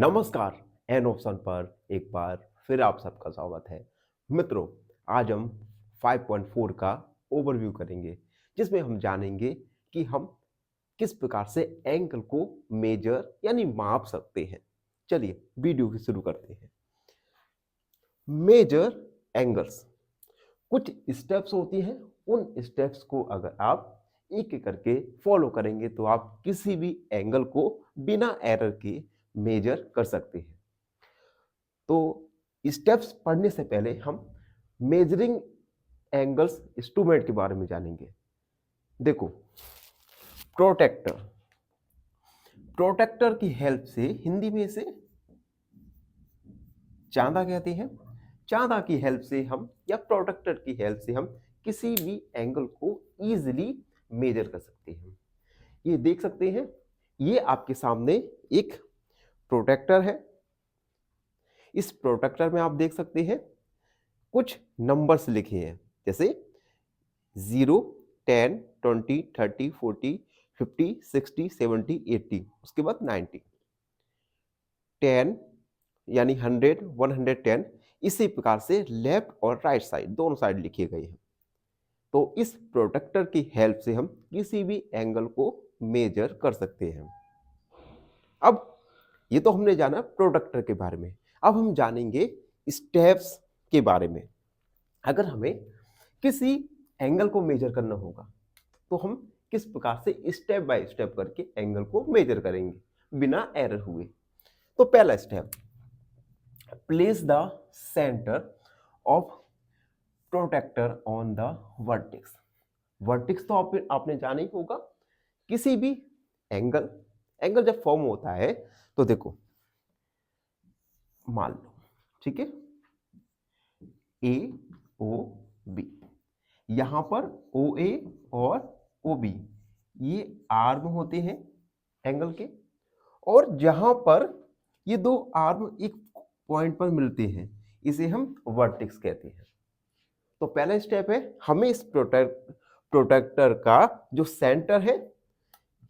नमस्कार। An option पर एक बार फिर आप सबका स्वागत है। मित्रों, आज हम 5.4 का ओवरव्यू करेंगे, जिसमें हम जानेंगे कि हम किस प्रकार से एंगल को मेजर यानी माप सकते हैं। चलिए वीडियो की शुरू करते हैं। मेजर एंगल्स, कुछ स्टेप्स होती हैं। उन स्टेप्स को अगर आप एक एक करके फॉलो करेंगे तो आप किसी भी एंगल को बिना एरर के मेजर कर सकते हैं। तो स्टेप्स पढ़ने से पहले हम मेजरिंग एंगल्स इंस्ट्रूमेंट के बारे में जानेंगे। देखो, प्रोटेक्टर, प्रोटेक्टर की हेल्प से हिंदी में इसे चांदा कहते हैं। चांदा की हेल्प से हम या प्रोटेक्टर की हेल्प से हम किसी भी एंगल को इजीली मेजर कर सकते हैं। ये देख सकते हैं, ये आपके सामने एक प्रोटेक्टर है। इस प्रोटेक्टर में आप देख सकते हैं कुछ नंबर्स लिखे हैं, जैसे 0, 10, 20, 30, 40, 50, 60, 70, 80, उसके बाद 90, 10 यानी 100, 110। इसी प्रकार से लेफ्ट और राइट साइड दोनों साइड लिखे गए हैं। तो इस प्रोटेक्टर की हेल्प से हम किसी भी एंगल को मेजर कर सकते हैं। अब ये तो हमने जाना प्रोटेक्टर के बारे में। अब हम जानेंगे स्टेप्स के बारे में। अगर हमें किसी एंगल को मेजर करना होगा तो हम किस प्रकार से स्टेप बाय स्टेप करके एंगल को मेजर करेंगे बिना एरर हुए। तो पहला step, place the centre of protractor on the vertex. Vertex तो आपने जाना ही होगा। किसी भी एंगल एंगल जब फॉर्म होता है तो देखो, मान लो, ठीक है, ए ओ बी, यहां पर ओ ए और ओ बी ये आर्म होते हैं एंगल के, और जहां पर ये दो आर्म एक पॉइंट पर मिलते हैं इसे हम वर्टेक्स कहते हैं। तो पहला स्टेप है, हमें इस प्रोटेक्टर का जो सेंटर है,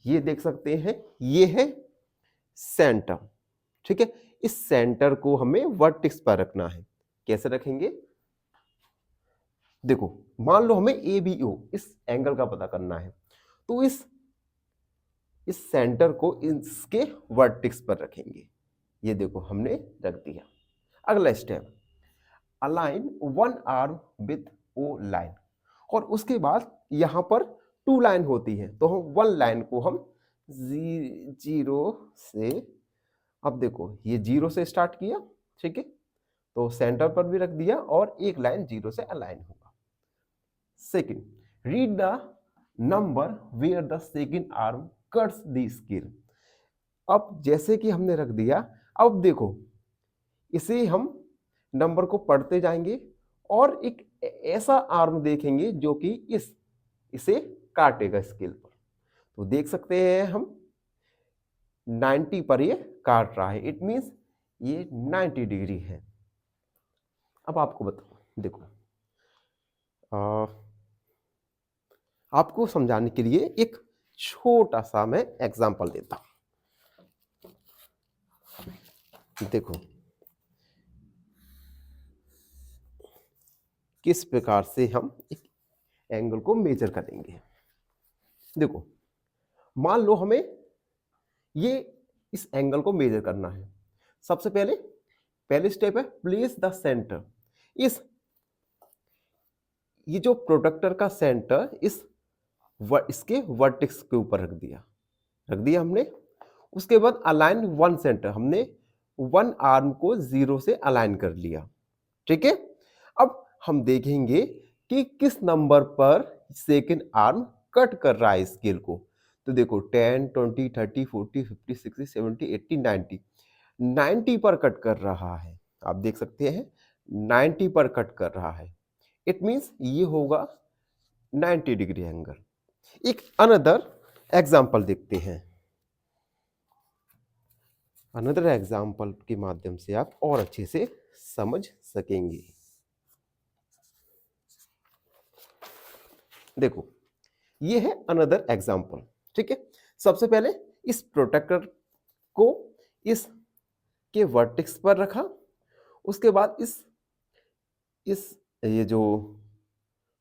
ये देख सकते हैं, ये है सेंटर, ठीक है। इस सेंटर को हमें वर्टेक्स पर रखना है। कैसे रखेंगे? देखो, मान लो हमें ए बी ओ इस एंगल का पता करना है, तो इस सेंटर को इसके वर्टेक्स पर रखेंगे। ये देखो हमने रख दिया। अगला step, align one arm with O line, और उसके बाद यहां पर टू लाइन होती है, तो हम वन लाइन को हम जीरो से, अब देखो ये जीरो से स्टार्ट किया, ठीक है, तो सेंटर पर भी रख दिया और एक लाइन जीरो से अलाइन होगा। Second, read the number where the second arm cuts the scale. अब जैसे कि हमने रख दिया, अब देखो इसे हम नंबर को पढ़ते जाएंगे और एक ऐसा आर्म देखेंगे जो कि इसे काटेगा स्केल पर। तो देख सकते हैं हम 90 पर ये काट रहा है, इट मींस ये 90 डिग्री है। अब आपको बताओ, देखो आपको समझाने के लिए एक छोटा सा मैं एग्जांपल देता हूं। देखो किस प्रकार से हम एक एंगल को मेजर करेंगे। देखो, मान लो हमें ये इस एंगल को मेजर करना है। सबसे पहले स्टेप है, प्लेस द सेंटर। ये जो प्रोटेक्टर का सेंटर इसके वर्टेक्स के ऊपर रख दिया हमने। उसके बाद अलाइन वन सेंटर, हमने वन आर्म को जीरो से अलाइन कर लिया, ठीक है। अब हम देखेंगे कि किस नंबर पर सेकंड आर्म कट कर रहा है स्केल को। तो देखो 10, 20, 30, 40, 50, 60, 70, 80, 90, 90 पर कट कर रहा है। आप देख सकते हैं 90 पर कट कर रहा है, इट मींस ये होगा 90 डिग्री एंगल। एक अनदर एग्जांपल देखते हैं। अनदर एग्जांपल के माध्यम से आप और अच्छे से समझ सकेंगे। देखो, ये है अनदर एग्जांपल, ठीक है। सबसे पहले इस प्रोटेक्टर को इस के वर्टेक्स पर रखा, उसके बाद इस ये जो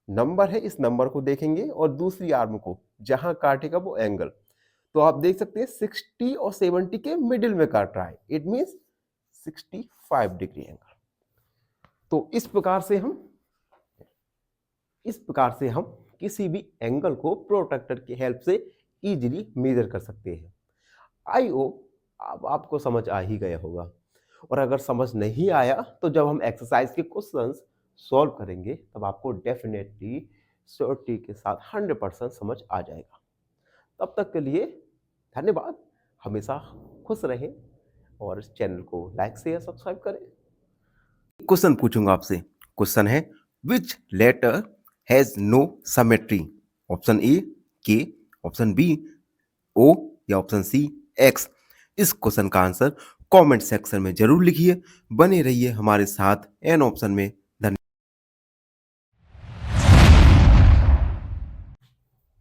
नंबर है इस नंबर को देखेंगे और दूसरी आर्म को जहां काटेगा वो एंगल, तो आप देख सकते हैं 60 और 70 के मिडिल में काट रहा है, इट मींस 65 डिग्री एंगल। तो इस प्रकार से हम किसी भी एंगल को प्रोट्रैक्टर की हेल्प से इजीली मेजर कर सकते हैं। आई होप अब आपको समझ आ ही गया होगा, और अगर समझ नहीं आया तो जब हम एक्सरसाइज के क्वेश्चंस सॉल्व करेंगे तब आपको डेफिनेटली श्योरिटी के साथ 100% समझ आ जाएगा। तब तक के लिए धन्यवाद, हमेशा खुश रहें और इस चैनल को लाइक शेयर सब्सक्राइब करें। क्वेश्चन पूछूंगा आपसे, क्वेश्चन है which letter has no symmetry? Option A K, option B O या ऑप्शन सी एक्स। इस क्वेश्चन का आंसर कमेंट सेक्शन में जरूर लिखिए। बने रहिए हमारे साथ एन ऑप्शन में।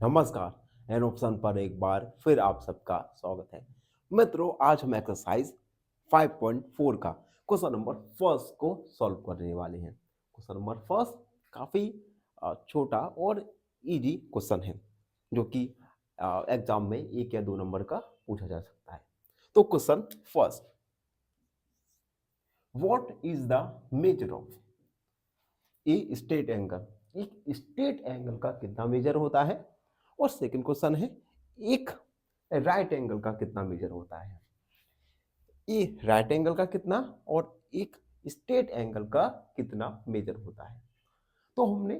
नमस्कार, एन ऑप्शन पर एक बार फिर आप सबका स्वागत है। मित्रों, आज हम एक्सरसाइज 5.4 का क्वेश्चन नंबर फर्स्ट को सॉल्व करने वाले हैं। क्वेश्चन नंबर फर्स्ट काफी छोटा और इजी क्वेश्चन है, जो कि एग्जाम में 1 या 2 नंबर का पूछा जा सकता है। तो question first, what is the measure of a straight angle? एक स्ट्रेट एंगल का कितना मेजर होता है? और सेकंड क्वेश्चन है, एक राइट एंगल का कितना मेजर होता है? ए राइट एंगल का कितना और एक स्ट्रेट एंगल का कितना मेजर होता है? तो हमने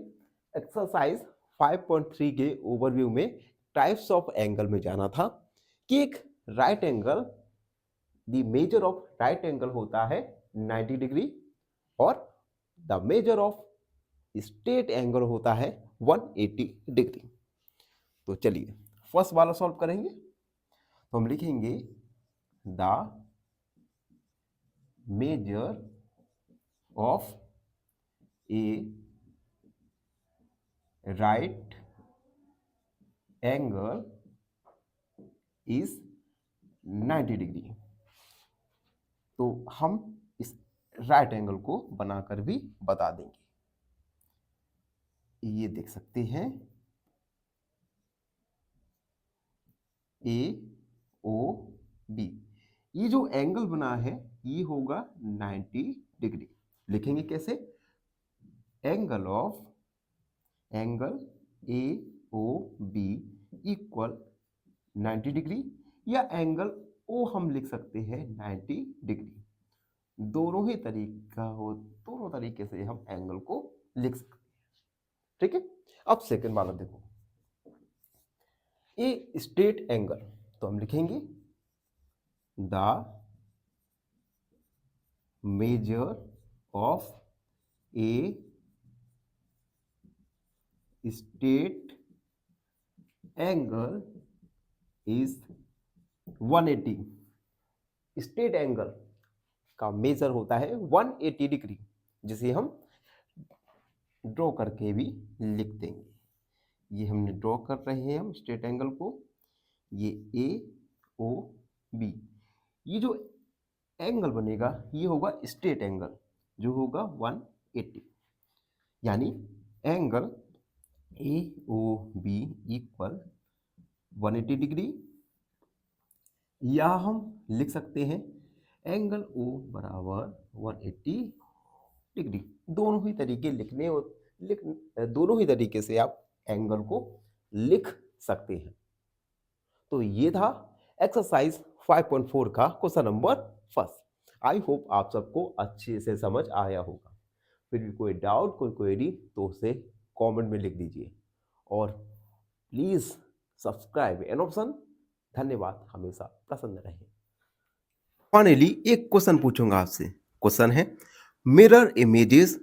एक्सरसाइज 5.3 के ओवरव्यू में टाइप्स ऑफ एंगल में जाना था कि एक right angle, the measure of right angle होता है 90 डिग्री और the measure of straight angle होता है 180 डिग्री। तो चलिए फर्स्ट वाला सॉल्व करेंगे। तो हम लिखेंगे the measure of A right angle is 90 degree. तो हम इस राइट एंगल को बनाकर भी बता देंगे। ये देख सकते हैं ए ओ बी, ये जो एंगल बना है ये होगा 90 डिग्री। लिखेंगे कैसे? Angle A O B equal 90 degree, या एंगल ओ हम लिख सकते हैं 90 डिग्री। दोनों तरीके से हम एंगल को लिख सकते हैं। ठीक है, अब सेकंड वाला देखो, ए स्ट्रेट एंगल। तो हम लिखेंगे the measure of a straight angle is 180। Straight angle का मेजर होता है 180 डिग्री, जिसे हम ड्रॉ करके भी लिख देंगे। ये हमने ड्रॉ कर रहे हैं हम स्ट्रेट एंगल को, ये ए ओ बी। ये जो एंगल बनेगा ये होगा स्ट्रेट एंगल, जो होगा 180, यानी angle A O B equal 180 degree, या हम लिख सकते हैं एंगल ओ बराबर 180 डिग्री। दोनों ही तरीके से आप एंगल को लिख सकते हैं। तो ये था एक्सरसाइज 5.4 का question number first. I hope आप सबको अच्छे से समझ आया होगा। फिर भी कोई डाउट, कोई क्वेरी तो उसे कमेंट में लिख दीजिए, और प्लीज सब्सक्राइब एन ऑप्शन। धन्यवाद, हमेशा प्रसन्न रहें। फाइनली एक क्वेश्चन पूछूंगा आपसे। क्वेश्चन है mirror images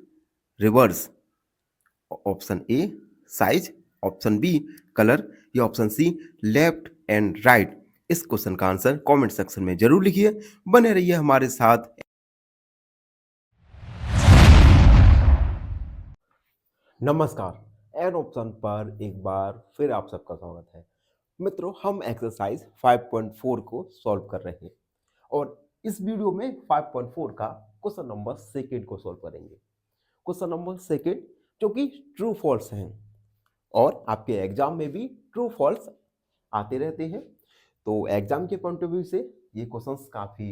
reverse. Option A size, option B colour, या option C left and right. इस क्वेश्चन का आंसर कमेंट सेक्शन में जरूर लिखिए। बने रहिए हमारे साथ। नमस्कार, एन ऑप्शन पर एक बार फिर आप सबका स्वागत है। मित्रों, हम एक्सरसाइज 5.4 को सॉल्व कर रहे हैं, और इस वीडियो में 5.4 का क्वेश्चन नंबर सेकेंड को सॉल्व करेंगे। क्वेश्चन नंबर सेकेंड जो कि ट्रू फॉल्स हैं और आपके एग्जाम में भी ट्रू फॉल्स आते रहते हैं, तो एग्जाम के पॉइंट ऑफ व्यू से ये क्वेश्चंस काफ़ी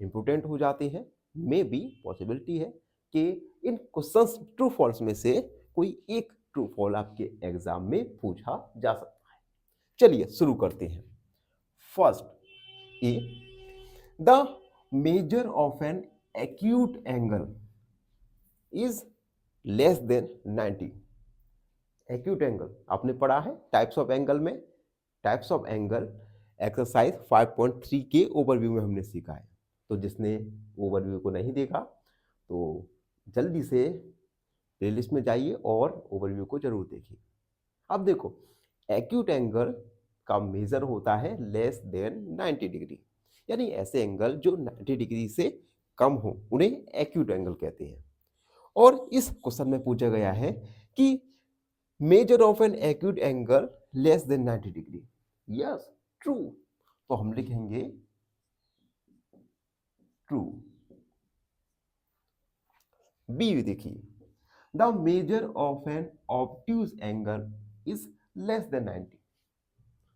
इंपॉर्टेंट हो जाते हैं। मे बी पॉसिबिलिटी है कि इन क्वेश्चंस ट्रू फॉल्स में से कोई एक ट्रू फॉल आपके एग्जाम में पूछा जा सकता है। चलिए शुरू करते हैं। First A, the measure of an acute angle is less than 90। Acute angle आपने पढ़ा है टाइप्स ऑफ एंगल में। टाइप्स ऑफ एंगल एक्सरसाइज 5.3 के ओवरव्यू में हमने सीखा है, तो जिसने ओवरव्यू को नहीं देखा तो जल्दी से प्लेलिस्ट में जाइए और ओवरव्यू को जरूर देखिए। अब देखो, एक्यूट एंगल का मेजर होता है लेस देन 90 डिग्री, यानी ऐसे एंगल जो 90 डिग्री से कम हो उन्हें एक्यूट एंगल कहते हैं। और इस क्वेश्चन में पूछा गया है कि measure of an acute angle less than 90 degree. Yes, true, तो हम लिखेंगे ट्रू। बी देखिए, the measure of an obtuse angle is less than 90।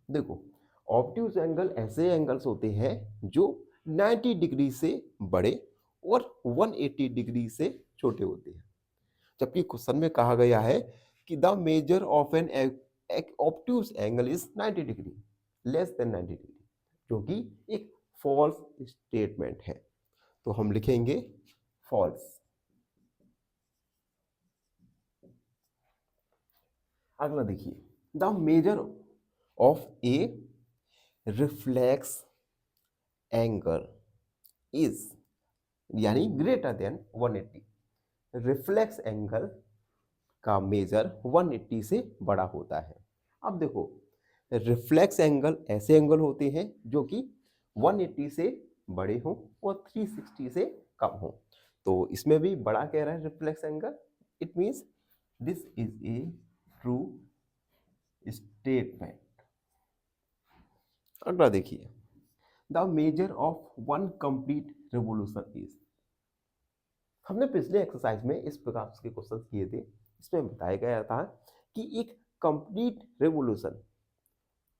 देखो, ऑब्ट्यूज एंगल ऐसे एंगल्स होते हैं जो 90 डिग्री से बड़े और 180 डिग्री से छोटे होते हैं, जबकि क्वेश्चन में कहा गया है कि the measure of an obtuse angle is 90 degree, less than 90 degree, जो कि एक फॉल्स स्टेटमेंट है, तो हम लिखेंगे फॉल्स। अगला देखिए, the measure of A reflex angle is, यानी ग्रेटर देन 180। रिफ्लेक्स एंगल का मेजर 180 से बड़ा होता है। अब देखो, रिफ्लेक्स एंगल ऐसे एंगल होते हैं जो कि 180 से बड़े हों और 360 से कम हों, तो इसमें भी बड़ा कह रहा है reflex angle. It means this is a true statement. अगला देखिए, the measure of one complete revolution is. हमने पिछले एक्सरसाइज में इस प्रकार के क्वेश्चन किए थे, इसमें बताया गया था कि एक कंप्लीट रिवोल्यूशन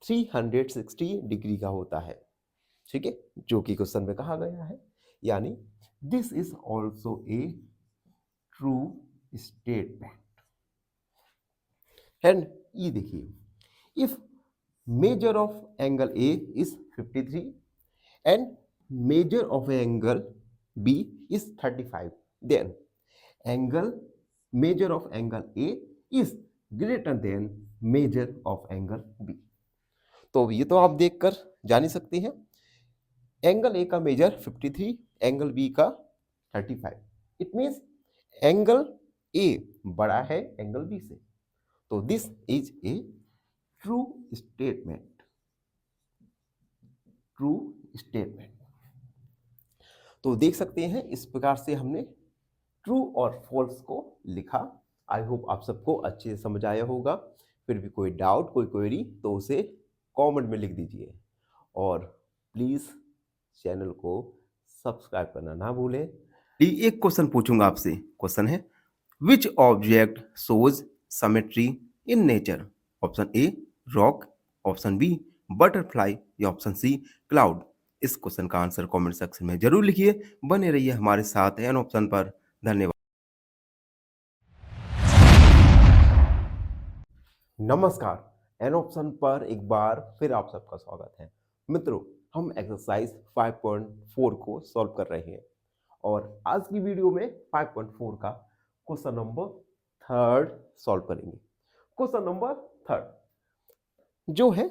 360 डिग्री का होता है, ठीक है, जो कि क्वेश्चन में कहा गया है, यानी this is also a true statement. And ये देखिए, if major of angle A is 53 and measure of angle B is 35, then angle measure of angle A is greater than measure of angle B। तो ये तो आप देखकर जान ही सकते हैं, एंगल ए का मेजर 53, एंगल बी का 35। इट मीन्स एंगल ए बड़ा है एंगल बी से, तो this is a true statement. True statement. तो देख सकते हैं इस प्रकार से हमने ट्रू और फॉल्स को लिखा। आई होप आप सबको अच्छे से समझ आया होगा। फिर भी कोई डाउट, कोई क्वेरी तो उसे कमेंट में लिख दीजिए और प्लीज़ चैनल को सब्सक्राइब करना ना भूलें। एक क्वेश्चन पूछूंगा आपसे। क्वेश्चन है, which object shows symmetry in nature? Option A rock, option B butterfly या ऑप्शन सी क्लाउड। इस क्वेश्चन का आंसर कमेंट सेक्शन में जरूर लिखिए। बने रहिए हमारे साथ एन ऑप्शन पर। धन्यवाद। नमस्कार, एन ऑप्शन पर एक बार फिर आप सबका स्वागत है। मित्रों, हम एक्सरसाइज 5.4 को सॉल्व कर रहे हैं और आज की वीडियो में 5.4 का क्वेश्चन नंबर 3 सॉल्व करेंगे। क्वेश्चन नंबर 3 जो है,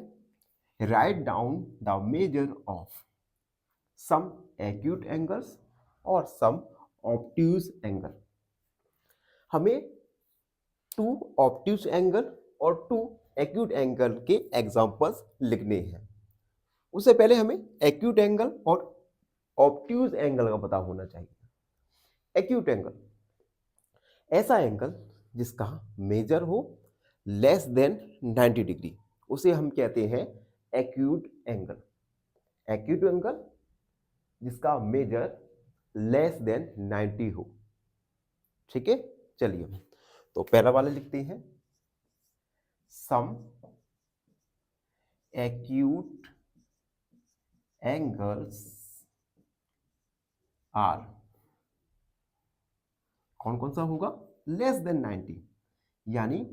right down the measure of some acute angles और some obtuse angle। हमें 2 obtuse angle और 2 acute angle के एग्जांपल्स लिखने हैं। उससे पहले हमें acute angle और obtuse angle का पता होना चाहिए। acute angle ऐसा एंगल जिसका मेजर हो लेस देन 90 डिग्री, उसे हम कहते हैं acute angle। acute angle जिसका मेजर लेस देन 90 हो। ठीक है, चलिए तो पहला वाला लिखते हैं, सम एक्यूट एंगल्स आर, कौन कौन सा होगा, लेस देन 90, यानी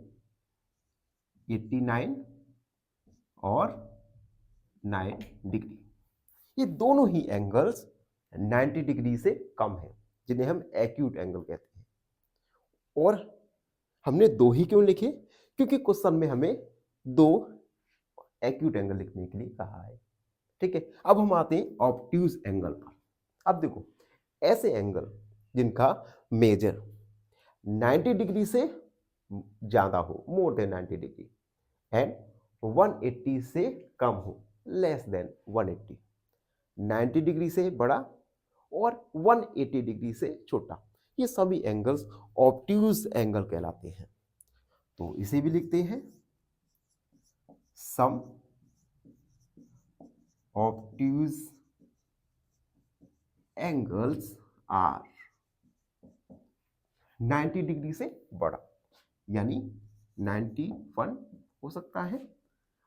89 और 9 डिग्री। ये दोनों ही एंगल्स 90 डिग्री से कम है, जिन्हें हम एक्यूट एंगल कहते हैं। और हमने दो ही क्यों लिखे, क्योंकि क्वेश्चन में हमें दो एक्यूट एंगल लिखने के लिए कहा है। ठीक है, अब हम आते हैं ऑब्ट्यूज एंगल पर। अब देखो, ऐसे एंगल जिनका मेजर 90 डिग्री से ज्यादा हो, मोर देन 90 डिग्री, एंड 180 से कम हो, लेस देन 180, 90 डिग्री से बड़ा और 180 डिग्री से छोटा, ये सभी एंगल्स ऑब्ट्यूज एंगल कहलाते हैं। तो इसे भी लिखते हैं, सम ऑब्ट्यूज एंगल्स आर 90 डिग्री से बड़ा, यानी 91 हो सकता है,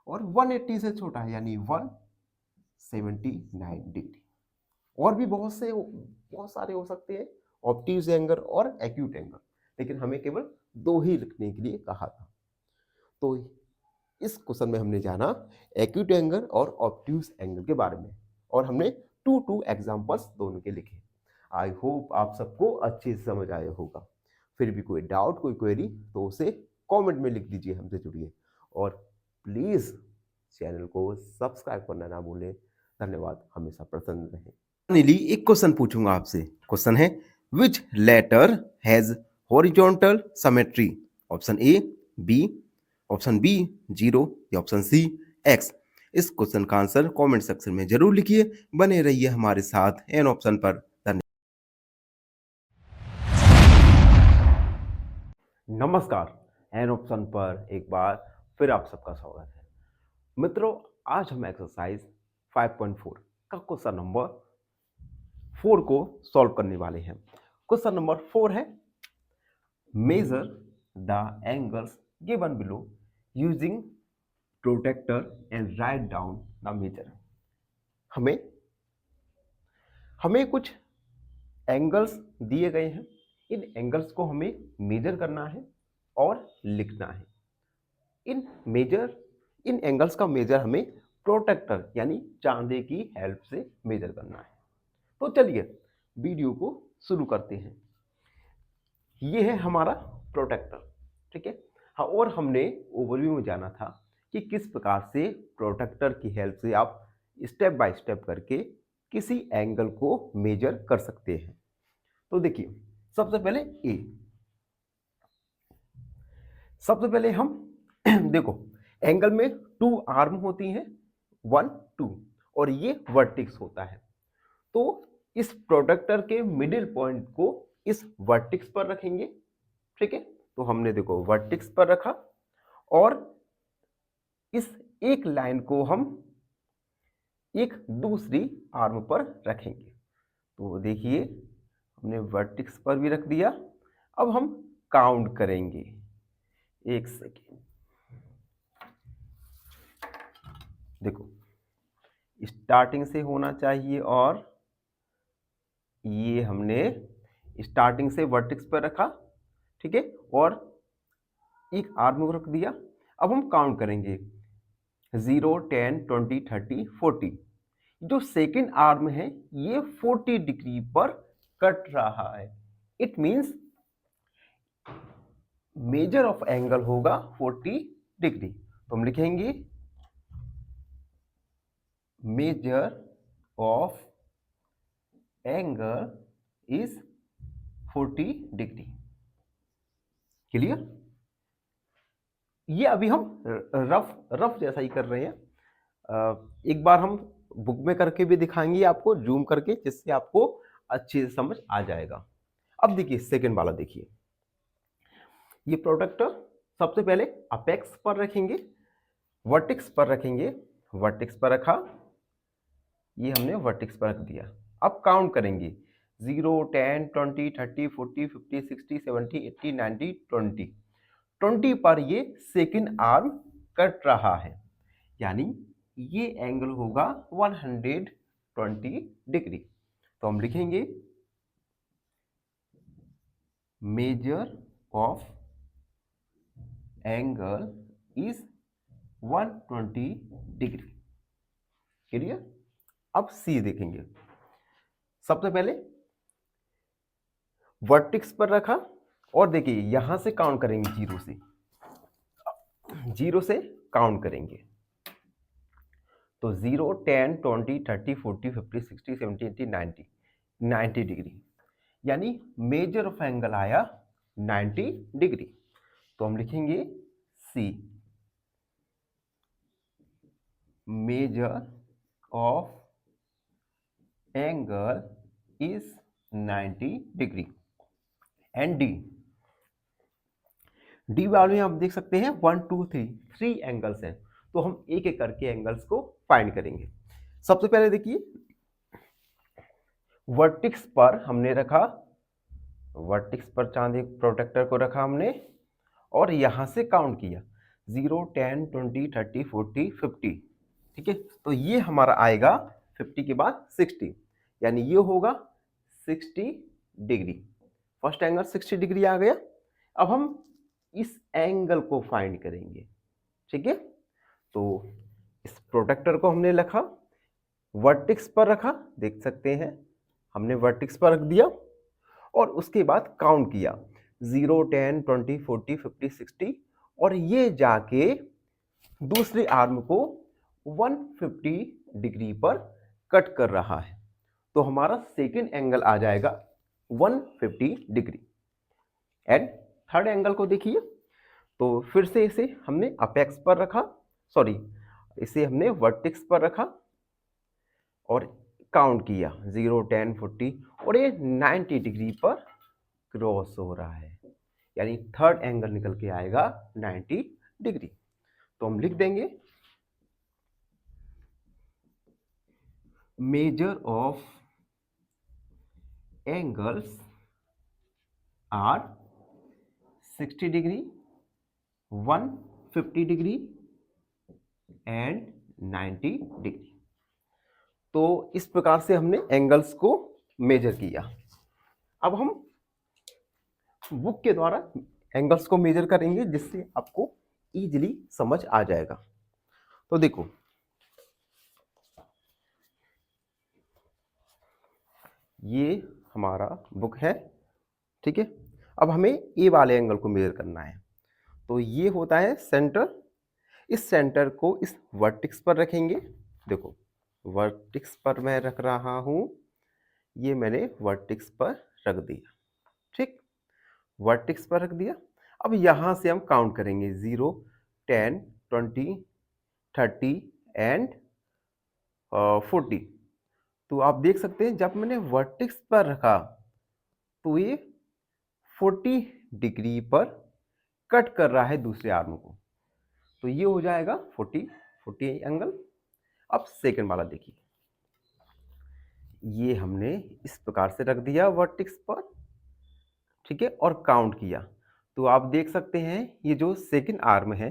और 180 से छोटा है, यानी 179 डिग्री। और भी बहुत सारे हो सकते हैं ऑब्ट्यूज एंगल और एक्यूट एंगल, लेकिन हमें केवल दो ही लिखने के लिए कहा था। तो इस क्वेश्चन में हमने जाना एक्यूट एंगल और ऑब्ट्यूज एंगल के बारे में, और हमने 2 एग्जांपल्स दोनों के लिखे। आई होप आप सबको अच्छे से समझ आया होगा। फिर भी कोई डाउट, कोई क्वेरी, तो उसे कमेंट में लिख दीजिए, हमसे जुड़िए, और प्लीज चैनल को सब्सक्राइब करना ना भूलें। धन्यवाद, हमेशा प्रसन्न रहें। फाइनली एक क्वेश्चन पूछूंगा आपसे। क्वेश्चन है, which letter has horizontal symmetry? Option A B, option B 0, या ऑप्शन सी एक्स। इस क्वेश्चन का आंसर कमेंट सेक्शन में जरूर लिखिए। बने रहिए हमारे साथ एन ऑप्शन पर। नमस्कार, एन ऑप्शन पर एक बार फिर आप सबका स्वागत है। मित्रों, आज हम एक्सरसाइज 5.4 का क्वेश्चन नंबर 4 को सॉल्व करने वाले हैं। क्वेश्चन नंबर 4 है, measure the angles given below using protractor and write down the measure. हमें कुछ एंगल्स दिए गए हैं, इन एंगल्स को हमें मेजर करना है और लिखना है। इन एंगल्स का मेजर हमें प्रोटेक्टर यानी चांदी की हेल्प से मेजर करना है। तो चलिए वीडियो को शुरू करते हैं। ये है हमारा प्रोटेक्टर, ठीक है। हाँ, और हमने ओवरव्यू में जाना था कि किस प्रकार से प्रोटेक्टर की हेल्प से आप स्टेप बाय स्टेप करके किसी एंगल को मेजर कर सकते हैं। तो देखिए, सबसे पहले हम देखो, एंगल में 2 आर्म होती हैं, 1, 2, और ये वर्टेक्स होता है। तो इस प्रोटेक्टर के मिडिल पॉइंट को इस वर्टेक्स पर रखेंगे, ठीक है। तो हमने देखो वर्टेक्स पर रखा, और इस एक लाइन को हम एक दूसरी आर्म पर रखेंगे। तो देखिए, हमने वर्टेक्स पर भी रख दिया। अब हम काउंट करेंगे, 1 सेकेंड। देखो, स्टार्टिंग से होना चाहिए, और ये हमने स्टार्टिंग से वर्टेक्स पर रखा, ठीक है, और एक आर्म को रख दिया। अब हम काउंट करेंगे, 0, 10, 20, 30, 40। जो सेकेंड आर्म है ये 40 डिग्री पर कट रहा है। It means major of angle होगा 40 डिग्री। तो हम लिखेंगे major of angle is 40 degree. Clear? ये अभी हम रफ जैसा ही कर रहे हैं। एक बार हम बुक में करके भी दिखाएंगे आपको, जूम करके, जिससे आपको अच्छे से समझ आ जाएगा। अब देखिए सेकंड वाला, देखिए ये प्रोटेक्टर सबसे पहले अपेक्स पर रखेंगे, वर्टेक्स पर रखेंगे, वर्टेक्स पर रखा, ये हमने वर्टेक्स पर रख दिया। अब काउंट करेंगे 0, 10, 20, 30, 40, 50, 60, 70, 80, 90, 20। 20 पर ये सेकंड आर्म कट रहा है, यानी ये एंगल होगा 120 डिग्री। तो हम लिखेंगे major of angle is 120 degree. Clear? अब सी देखेंगे। सबसे पहले वर्टेक्स पर रखा और देखिए यहां से काउंट करेंगे, जीरो से काउंट करेंगे। तो 0, 10, 20, 30, 40, 50, 60, 70, 80, 90, 90 डिग्री, यानी मेजर ऑफ एंगल आया 90 डिग्री। तो हम लिखेंगे C, measure of angle is 90 degree. And D, D वाले में आप देख सकते हैं 1, 2, 3 एंगल्स हैं। तो हम एक एक करके एंगल्स को फाइंड करेंगे। सबसे पहले देखिए वर्टेक्स पर हमने रखा, वर्टेक्स पर चांदी प्रोटेक्टर को रखा हमने और यहां से काउंट किया 0, 10, 20, 30, 40, 50। ठीक है, तो ये हमारा आएगा 50 के बाद 60, यानी ये होगा 60 डिग्री। फर्स्ट एंगल 60 डिग्री आ गया। अब हम इस एंगल को फाइंड करेंगे। ठीक है, तो इस प्रोटेक्टर को हमने रखा, वर्टेक्स पर रखा, देख सकते हैं हमने वर्टेक्स पर रख दिया और उसके बाद काउंट किया 0, 10, 20, 40, 50, 60 और ये जाके दूसरे आर्म को 150 डिग्री पर कट कर रहा है। तो हमारा सेकेंड एंगल आ जाएगा 150 डिग्री। एंड थर्ड एंगल को देखिए, तो फिर से इसे हमने अपेक्स पर रखा, सॉरी इसे हमने वर्टेक्स पर रखा और काउंट किया 0, 10, 40 और ये 90 डिग्री पर क्रॉस हो रहा है, यानी थर्ड एंगल निकल के आएगा 90 डिग्री। तो हम लिख देंगे measure of angles are 60 degree, 150 degree and 90 degree. तो इस प्रकार से हमने एंगल्स को मेजर किया। अब हम बुक के द्वारा एंगल्स को मेजर करेंगे जिससे आपको इजीली समझ आ जाएगा। तो देखो ये हमारा बुक है। ठीक है, अब हमें ए वाले एंगल को मेजर करना है। तो ये होता है सेंटर, इस सेंटर को इस वर्टेक्स पर रखेंगे। देखो वर्टेक्स पर मैं रख रहा हूं, ये मैंने वर्टेक्स पर रख दिया। ठीक, वर्टेक्स पर रख दिया। अब यहां से हम काउंट करेंगे 0, 10, 20, 30 एंड 40। तो आप देख सकते हैं जब मैंने वर्टेक्स पर रखा तो ये 40 डिग्री पर कट कर रहा है दूसरे आर्म को, तो ये हो जाएगा 40 एंगल। अब सेकंड वाला देखिए, ये हमने इस प्रकार से रख दिया वर्टेक्स पर, ठीक है, और काउंट किया। तो आप देख सकते हैं ये जो सेकंड आर्म है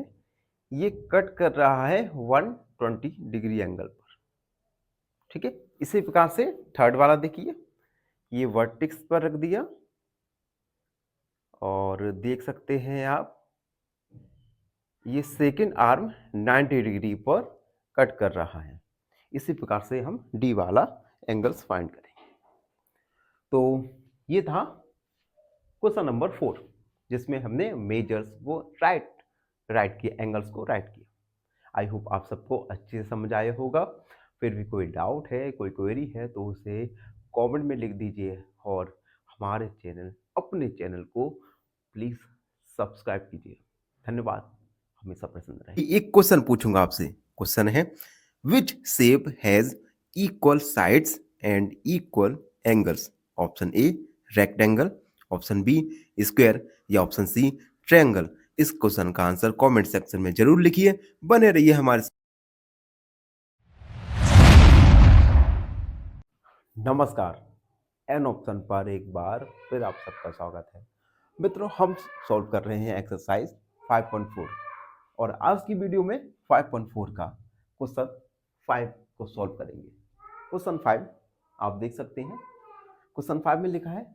ये कट कर रहा है 120 डिग्री एंगल पर। ठीक है, इसी प्रकार से थर्ड वाला देखिए, ये वर्टेक्स पर रख दिया और देख सकते हैं आप ये सेकंड आर्म 90 डिग्री पर कट कर रहा है। इसी प्रकार से हम डी वाला एंगल्स फाइंड करेंगे। तो ये था क्वेश्चन नंबर 4 जिसमें हमने मेजर्स को राइट किया, एंगल्स को राइट किया। आई होप आप सबको अच्छे से समझ आया होगा। फिर भी कोई डाउट है, कोई क्वेरी है तो उसे कमेंट में लिख दीजिए और हमारे अपने चैनल को प्लीज सब्सक्राइब कीजिए। धन्यवाद, हमेशा प्रसन्न रहिए। एक क्वेश्चन पूछूंगा आपसे, क्वेश्चन है which shape has equal sides and equal angles? Option A rectangle, option B square या ऑप्शन सी ट्रायंगल। इस क्वेश्चन का आंसर कमेंट सेक्शन में जरूर लिखिए। बने रहिए हमारे नमस्कार। एन ऑप्शन पर एक बार फिर आप सबका स्वागत है। मित्रों, हम सॉल्व कर रहे हैं एक्सरसाइज 5.4 और आज की वीडियो में 5.4 का क्वेश्चन 5 को सॉल्व करेंगे। क्वेश्चन 5 आप देख सकते हैं। क्वेश्चन 5 में लिखा है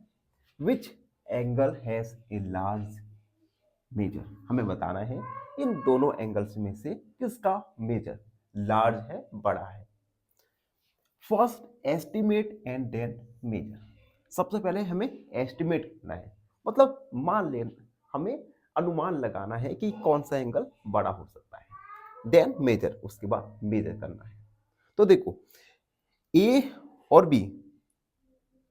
which angle has a large measure. हमें बताना है इन दोनों एंगल्स में से किसका मेजर लार्ज है, बड़ा है। First estimate and then measure. सबसे पहले हमें एस्टिमेट करना है, मतलब मान लेना, हमें अनुमान लगाना है कि कौन सा एंगल बड़ा हो सकता है। देन मेजर, उसके बाद मेजर करना है। तो देखो ए और बी,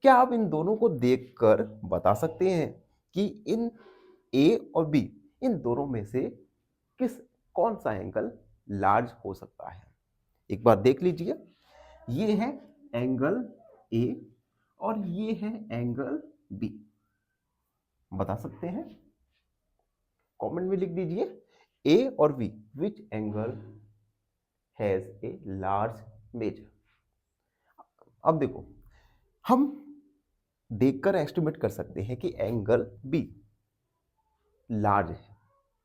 क्या आप इन दोनों को देखकर बता सकते हैं कि इन ए और बी इन दोनों में से कौन सा एंगल लार्ज हो सकता है। एक बार देख लीजिए, ये है एंगल ए और ये है एंगल बी। बता सकते हैं, कमेंट में लिख दीजिए ए और B which angle has a large measure. अब देखो, हम देखकर एस्टिमेट कर सकते हैं कि एंगल बी लार्ज है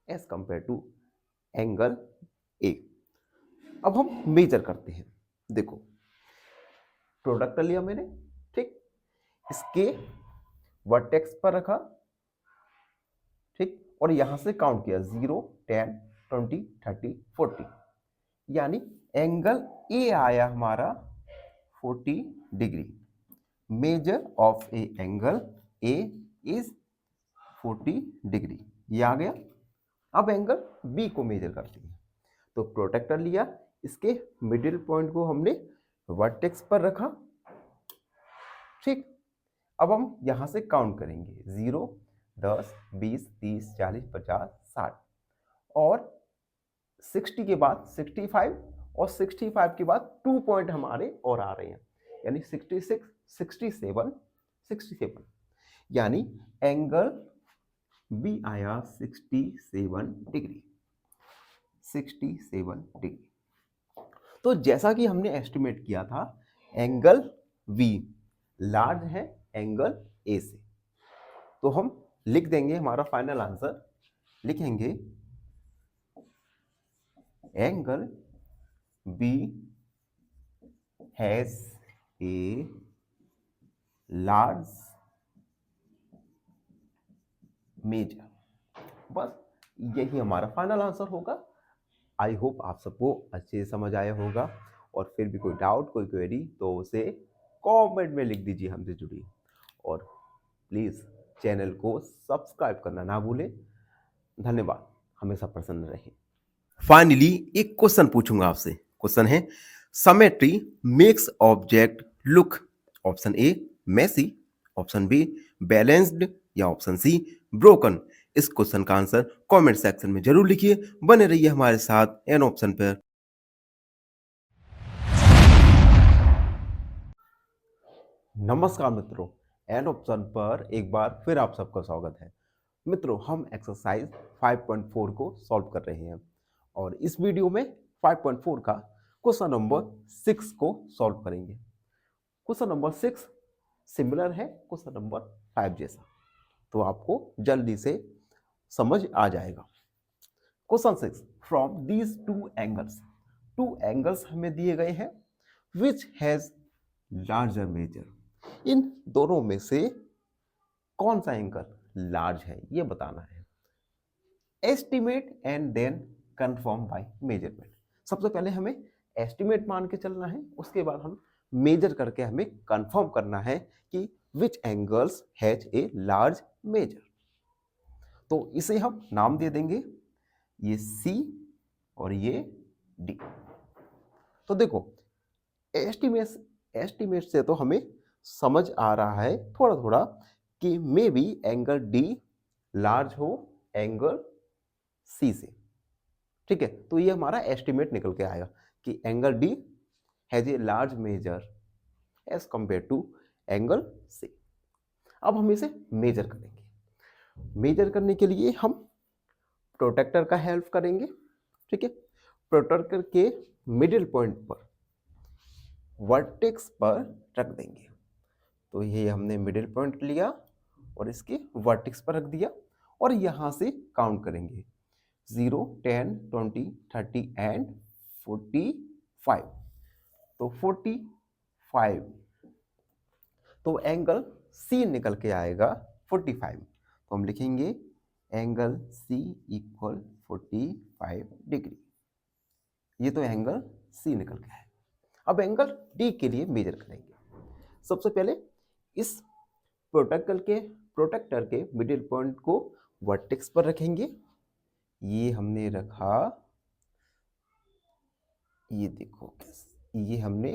as compare to angle A. अब हम मेजर करते हैं। देखो, प्रोडक्ट लिया मैंने, ठीक, इसके वर्टेक्स पर रखा, ठीक, और यहां से काउंट किया 0, 10, 20, 30, 40, यानी एंगल ए आया हमारा 40 degree. Measure of A angle A is 40 degree, ये आ गया। अब एंगल बी को मेजर करते हैं। तो प्रोटेक्टर लिया, इसके मिडिल पॉइंट को हमने वर्टेक्स पर रखा, ठीक। अब हम यहां से काउंट करेंगे 0, 10, 20, 30, 40, 50, 60 और 60 के बाद 65 और 65 के बाद 2 पॉइंट हमारे और आ रहे हैं, यानी 66, 67, 67, यानी एंगल बी आया 67 डिग्री। 67 डिग्री। तो जैसा कि हमने एस्टिमेट किया था, एंगल बी लार्ज है एंगल ए से। तो हम लिख देंगे हमारा फाइनल आंसर, लिखेंगे angle B has a large measure. बस यही हमारा फाइनल आंसर होगा। आई होप आप सबको अच्छे से समझ आया होगा, और फिर भी कोई डाउट, कोई क्वेरी तो उसे कमेंट में लिख दीजिए हमसे जुड़िए, और प्लीज़ चैनल को सब्सक्राइब करना ना भूलें। धन्यवाद, हमेशा प्रसन्न रहें। फाइनली एक क्वेश्चन पूछूंगा आपसे। क्वेश्चन है symmetry makes object look, option A messy, option B balanced, या ऑप्शन सी ब्रोकन। इस क्वेश्चन का आंसर कमेंट सेक्शन में जरूर लिखिए। बने रहिए हमारे साथ एन ऑप्शन पर। नमस्कार मित्रों, एन ऑप्शन पर एक बार फिर आप सबका स्वागत है। मित्रों, हम एक्सरसाइज 5.4 को सॉल्व कर रहे हैं और इस वीडियो में 5.4 का क्वेश्चन नंबर 6 को सॉल्व करेंगे। क्वेश्चन नंबर 6 सिमिलर है क्वेश्चन नंबर 5 जैसा, तो आपको जल्दी से समझ आ जाएगा। Question 6, from these two angles हमें दिए गए हैं, विच हैज लार्जर मेजर। इन दोनों में से कौन सा एंगल लार्ज है, ये बताना है। Estimate and then confirm by measurement. सबसे पहले हमें एस्टिमेट मान के चलना है, उसके बाद हम मेजर करके हमें कंफर्म करना है कि which angles has a large measure. तो इसे हम नाम दे देंगे, ये C और ये D। तो देखो, एस्टिमेट से तो हमें समझ आ रहा है थोड़ा थोड़ा कि may be angle D large हो एंगल C से, ठीक है। तो ये हमारा एस्टिमेट निकल के आएगा कि angle D has a large measure as compare to angle C। अब हम इसे मेजर करेंगे। मेजर करने के लिए हम प्रोटेक्टर का हेल्प करेंगे, ठीक है। प्रोटेक्टर के मिडिल पॉइंट पर वर्टेक्स पर रख देंगे। तो ये हमने मिडिल पॉइंट लिया और इसके वर्टेक्स पर रख दिया और यहाँ से काउंट करेंगे 0, 10, 20, 30 एंड 45। तो 45, तो एंगल सी निकल के आएगा 45। तो हम लिखेंगे एंगल सी इक्वल 45 डिग्री। ये तो एंगल सी निकल के आएगा। अब एंगल डी के लिए मेजर करेंगे। सबसे पहले इस प्रोटेक्टर के मिडिल पॉइंट को वर्टेक्स पर रखेंगे। ये हमने रखा, ये देखो, ये हमने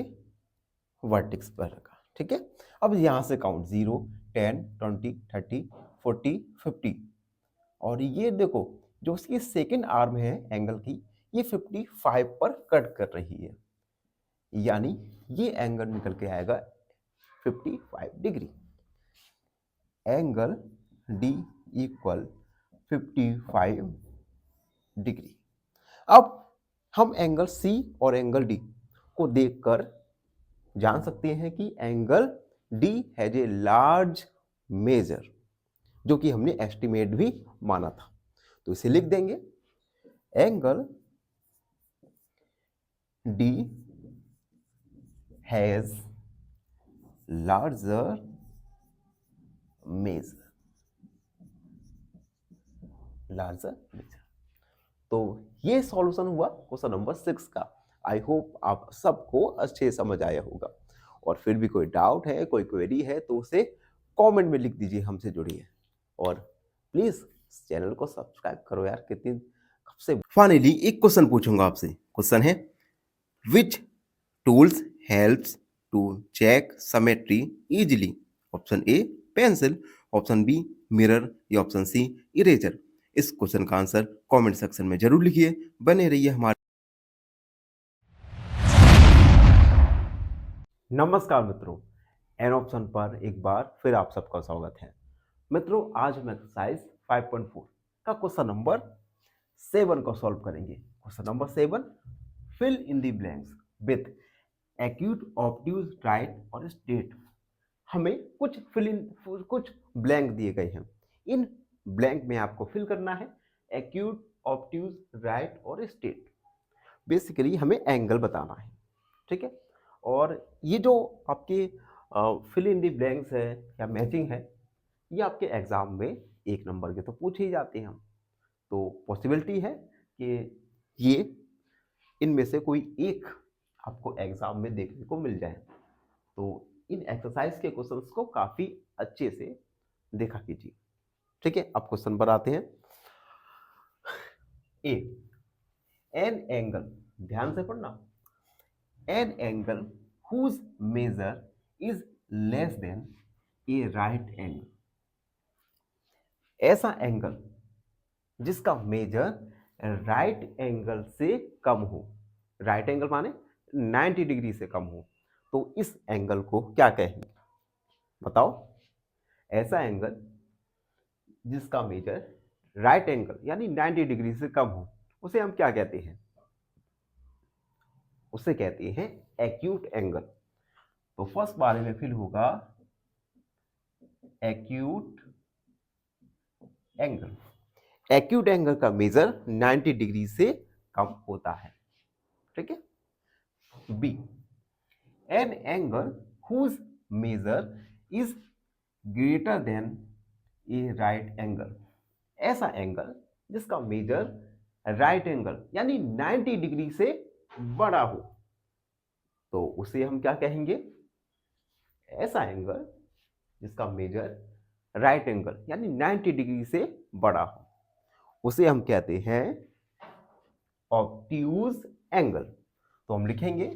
वर्टेक्स पर रखा, ठीक है। अब यहां से काउंट 0, 10, 20, 30, 40, 50 और ये देखो जो उसकी सेकेंड आर्म है एंगल की, ये 55 पर कट कर रही है, यानी ये एंगल निकल के आएगा 55 degree. Angle D equal 55 degree. अब हम एंगल सी और एंगल डी को देखकर जान सकते हैं कि angle D has a large measure, जो कि हमने एस्टिमेट भी माना था। तो इसे लिख देंगे angle D has larger measure, larger measure. तो ये सॉल्यूशन हुआ क्वेश्चन नंबर 6 का। आई होप आप सबको अच्छे समझ आया होगा। और फिर भी कोई डाउट है, कोई क्वेरी है तो उसे कमेंट में लिख दीजिए, हमसे जुड़िए और प्लीज चैनल को सब्सक्राइब करो यार। कितनी कब से। फाइनली एक क्वेश्चन पूछूंगा आपसे। क्वेश्चन है which tools helps to check symmetry easily. Option A pencil, option B mirror या ऑप्शन सी इरेजर। इस क्वेश्चन का आंसर कमेंट सेक्शन में जरूर लिखिए। बने रहिए हमारे। नमस्कार मित्रों, एन ऑप्शन पर एक बार फिर आप सबका स्वागत है। मित्रों, आज हम एक्सरसाइज 5.4 का क्वेश्चन नंबर 7 को सॉल्व करेंगे। Question number 7, fill in the blanks with acute, obtuse, right और स्ट्रेट। हमें कुछ ब्लैंक दिए गए हैं। इन ब्लैंक में आपको फिल करना है एक्यूट, ऑब्ट्यूज, राइट और स्ट्रेट। बेसिकली हमें एंगल बताना है, ठीक है। और ये जो आपके फिल इन दी ब्लैंक्स है या मैचिंग है, ये आपके एग्जाम में 1 नंबर के तो पूछे ही जाते हैं। तो पॉसिबिलिटी है कि ये इनमें से कोई एक आपको एग्जाम में देखने को मिल जाए। तो इन एक्सरसाइज के क्वेश्चंस को काफी अच्छे से देखा कीजिए, ठीक है। अब क्वेश्चन पर आते हैं। ए, एन एंगल, ध्यान से पढ़ना, an angle whose measure is less than a right angle। ऐसा एंगल जिसका मेजर राइट एंगल से कम हो। राइट एंगल माने 90 डिग्री से कम हो, तो इस एंगल को क्या कहेंगे बताओ। ऐसा एंगल जिसका मेजर राइट एंगल यानी 90 डिग्री से कम हो, उसे हम क्या कहते हैं? उसे कहते हैं एक्यूट एंगल। तो फर्स्ट बारे में फिल होगा एक्यूट एंगल। एक्यूट एंगल का मेजर 90 डिग्री से कम होता है, ठीक है। B, an angle whose measure is greater than a right angle. ऐसा एंगल जिसका मेजर राइट एंगल यानी 90 डिग्री से बड़ा हो, तो उसे हम क्या कहेंगे? ऐसा एंगल जिसका मेजर राइट एंगल यानी 90 डिग्री से बड़ा हो, उसे हम कहते हैं ऑब्ट्यूज एंगल। तो हम लिखेंगे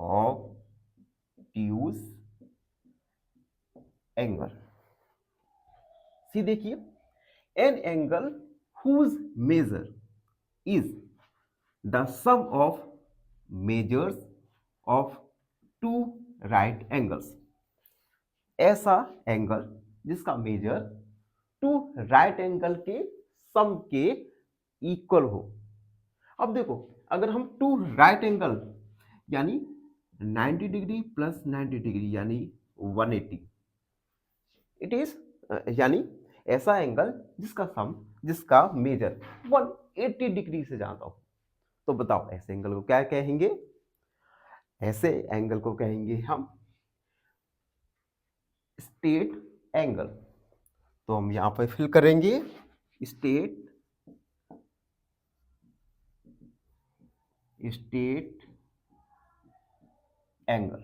ऑब्ट्यूज एंगल। सी देखिए, an angle whose measure is the sum of measures of two right angles. ऐसा एंगल जिसका मेजर टू राइट एंगल के सम के इक्वल हो। अब देखो, अगर हम टू राइट एंगल यानी 90 डिग्री प्लस 90 डिग्री यानी 180। इट इज यानी ऐसा एंगल जिसका मेजर 180 डिग्री से ज्यादा हो। तो बताओ ऐसे एंगल को क्या कहेंगे? ऐसे एंगल को कहेंगे हम स्ट्रेट एंगल। तो हम यहां पर फिल करेंगे स्ट्रेट एंगल।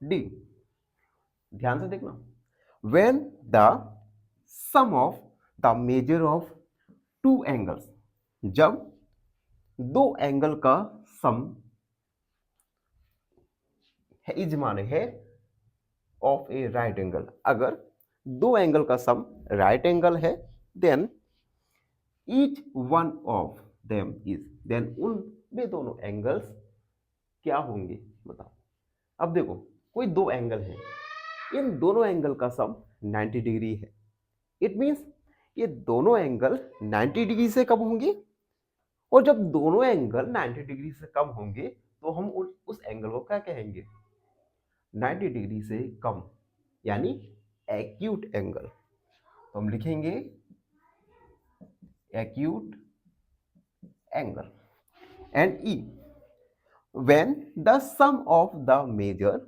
डी, ध्यान से देखना, when the sum of the measure of two angles, जब दो एंगल का सम इज माने है ऑफ ए राइट एंगल, अगर दो एंगल का सम राइट एंगल है, then each one of them is, then उन वे दोनों एंगल्स क्या होंगे? बताओ। अब देखो, कोई दो एंगल है, इन दोनों एंगल का सम 90 डिग्री है। इट मींस ये दोनों एंगल 90 डिग्री से कम होंगे, और जब दोनों एंगल 90 डिग्री से कम होंगे तो हम उस एंगल को क्या कहेंगे? 90 डिग्री से कम, यानी एक्यूट एंगल। तो हम लिखेंगे acute angle. And E, when the sum of the measure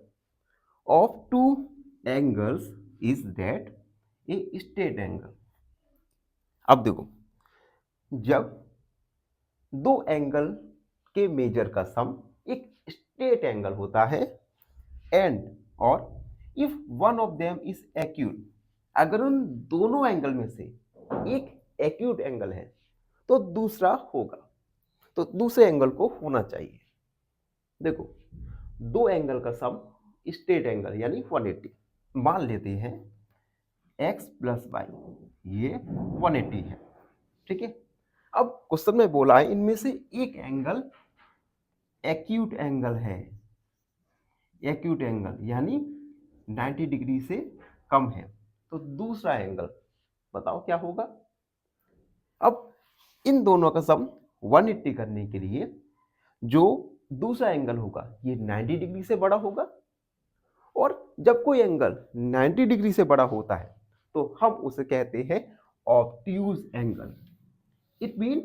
of two angles is that a straight angle। अब देखो, जब दो एंगल के मेजर का सम एक स्ट्रेट एंगल होता है, एंड और if one of them is acute, अगर उन दोनों एंगल में से एक एक्यूट एंगल है तो दूसरा होगा, तो दूसरे एंगल को होना चाहिए। देखो, दो एंगल का सम स्ट्रेट एंगल यानी 180 मान लेते हैं, x प्लस वाई, ये 180 है, ठीक है। अब क्वेश्चन में बोला है इनमें से एक एंगल एक्यूट एंगल है, एक्यूट एंगल यानी 90 डिग्री से कम है, तो दूसरा एंगल बताओ क्या होगा? अब इन दोनों का सम 180 करने के लिए जो दूसरा एंगल होगा ये 90 डिग्री से बड़ा होगा, और जब कोई एंगल 90 डिग्री से बड़ा होता है तो हम उसे कहते हैं obtuse angle. It mean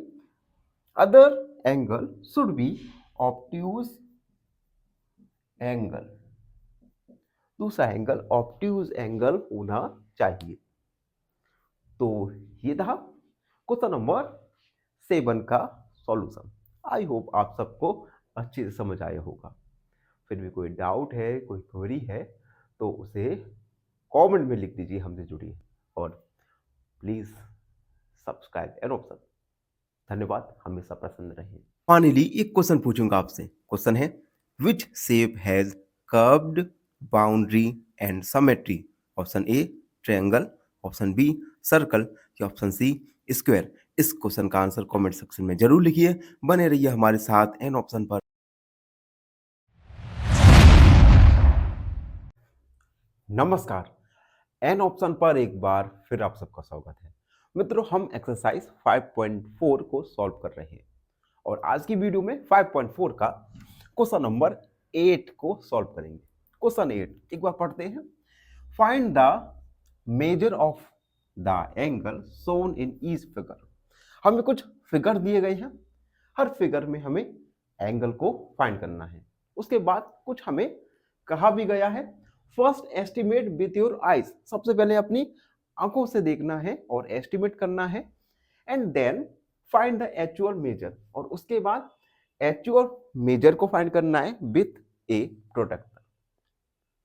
other angle should be obtuse angle, दूसरा एंगल ऑब्ट्यूज एंगल होना चाहिए। तो ये था क्वेश्चन नंबर 7 का सॉल्यूशन। आई होप आप सबको अच्छे से समझ आया होगा। फिर भी कोई डाउट है, कोई क्वेरी है तो उसे कमेंट में लिख दीजिए, हमसे जुड़िए, और प्लीज सब्सक्राइब एन ऑप्शन। धन्यवाद, हमेशा प्रसन्न रहिए। फाइनली एक क्वेश्चन पूछूंगा आपसे। क्वेश्चन है, which shape has curved boundary and symmetry? Option A triangle, option B circle, या ऑप्शन सी स्क्वायर। इस क्वेश्चन का आंसर कमेंट सेक्शन में जरूर लिखिए। बने रहिए हमारे साथ एन ऑप्शन पर। नमस्कार, एन ऑप्शन पर एक बार फिर आप सबका स्वागत है। मित्रों, हम एक्सरसाइज 5.4 को सॉल्व कर रहे हैं, और आज की वीडियो में 5.4 का क्वेश्चन नंबर 8 को सॉल्व करेंगे। क्वेश्चन 8 एक बार पढ़ते हैं। Find the measure of the angle shown in each figure. हमें कुछ फिगर दिए गए हैं, हर फिगर में हमें एंगल को फाइंड करना है। उसके बाद कुछ हमें कहा भी गया है, first estimate with your eyes, सबसे पहले अपनी आंखों से देखना है और एस्टिमेट करना है, and then find the actual measure, और उसके बाद एक्चुअल मेजर को फाइंड करना है विथ ए प्रोडक्ट।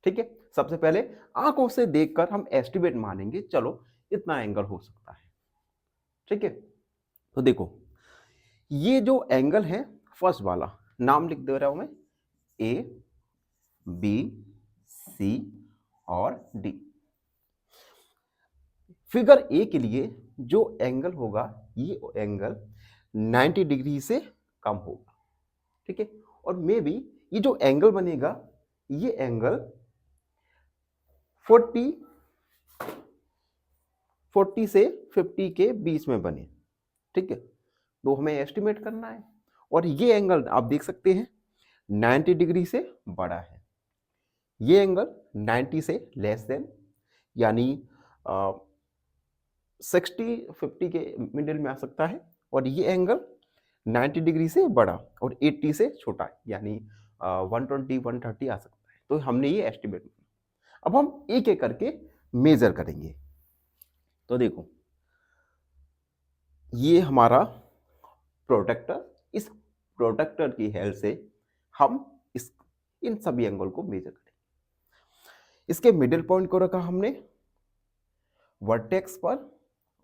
ठीक है, सबसे पहले आंखों से देखकर हम एस्टिमेट मानेंगे, चलो इतना एंगल हो सकता है। ठीक है, तो देखो ये जो एंगल है फर्स्ट वाला, नाम लिख दे रहा हूं मैं, ए बी सी और डी। फिगर ए के लिए जो एंगल होगा ये एंगल 90 डिग्री से कम होगा। ठीक है, और मे बी ये जो एंगल बनेगा ये एंगल 40 से 50 के बीच में बने। ठीक है, तो हमें एस्टिमेट करना है, और ये एंगल आप देख सकते हैं 90 डिग्री से बड़ा है। ये एंगल 90 से लेस देन, यानी 60-50 के मिडिल में आ सकता है, और ये एंगल 90 डिग्री से बड़ा और 80 से छोटा, यानी 120-130 आ सकता है। तो हमने ये एस्टिमेट। अब हम एक एक करके मेजर करेंगे। तो देखो, ये हमारा प्रोटेक्टर, इस प्रोटेक्टर की हेल्प से हम इन सभी एंगल को मेजर करेंगे। इसके मिडिल पॉइंट को रखा हमने वर्टेक्स पर